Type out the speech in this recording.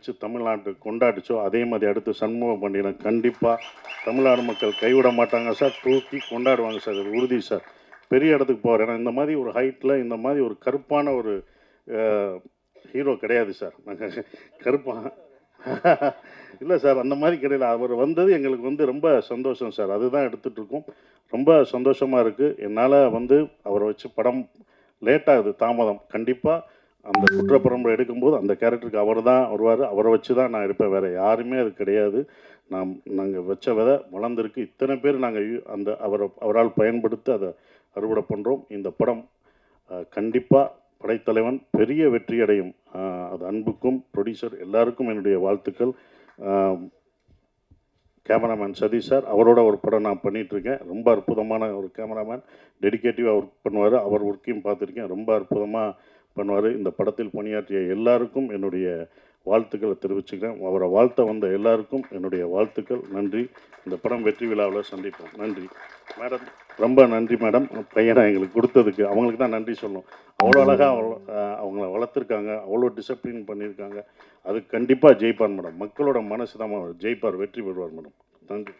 வச்சு தமிழ்நாட்டு கொண்டாடிச்சோ அதே மாதிரி அடுத்து சண்முக பாண்டியனை கண்டிப்பாக தமிழ்நாடு மக்கள் கைவிட மாட்டாங்க சார். தூக்கி கொண்டாடுவாங்க சார். அது உறுதி சார். பெரிய இடத்துக்கு போவார். ஏன்னா இந்த மாதிரி ஒரு ஹைட்டில் இந்த மாதிரி ஒரு கருப்பான ஒரு ஹீரோ கிடையாது சார். நாங்கள் கருப்பாக இல்லை சார், அந்த மாதிரி கிடையாது. அவர் வந்தது எங்களுக்கு வந்து ரொம்ப சந்தோஷம் சார். அதுதான் எடுத்துகிட்ருக்கோம். ரொம்ப சந்தோஷமாக இருக்குது. என்னால் வந்து அவரை வச்சு படம் லேட்டாகுது, தாமதம். கண்டிப்பாக அந்த குற்றப்பரம்பரை எடுக்கும்போது அந்த கேரக்டருக்கு அவர் தான் வருவார். அவரை வச்சு தான் நான் எடுப்பேன். வேறு யாருமே அது கிடையாது. நாங்கள் வச்ச விதை வளர்ந்துருக்கு. இத்தனை பேர் நாங்கள் அந்த அவரால் பயன்படுத்தி அதை அறுவடை பண்ணுறோம். இந்த படம் கண்டிப்பாக படைத்தலைவன் பெரிய வெற்றி அடையும். அது அன்புக்கும் ப்ரொடியூசர் எல்லாருக்கும் என்னுடைய வாழ்த்துக்கள். கேமராமேன் சதீஷ் சார், அவரோட ஒரு படம் நான் பண்ணிகிட்ருக்கேன். ரொம்ப அற்புதமான ஒரு கேமராமேன், டெடிக்கேட்டிவாக ஒர்க் பண்ணுவார். அவர் ஒர்க்கையும் பார்த்துருக்கேன். ரொம்ப அற்புதமாக பண்ணுவார். இந்த படத்தில் பணியாற்றிய எல்லாருக்கும் என்னுடைய வாழ்த்துக்களை தெரிவிச்சுக்கிறேன். அவரை வாழ்த்த வந்த எல்லாருக்கும் என்னுடைய வாழ்த்துக்கள். நன்றி. இந்த படம் வெற்றி விழாவில் சந்திப்போம். நன்றி மேடம். ரொம்ப நன்றி மேடம். பையனை எங்களுக்கு கொடுத்ததுக்கு அவங்களுக்கு தான் நன்றி சொல்லணும். அவ்வளோ அழகாக அவங்கள வளர்த்துருக்காங்க. அவ்வளோ டிசிப்ளின் பண்ணியிருக்காங்க. அது கண்டிப்பாக ஜெயிப்பார் மேடம். மக்களோட மனசு தான் ஜெயிப்பார், வெற்றி பெறுவார் மேடம். நன்றி.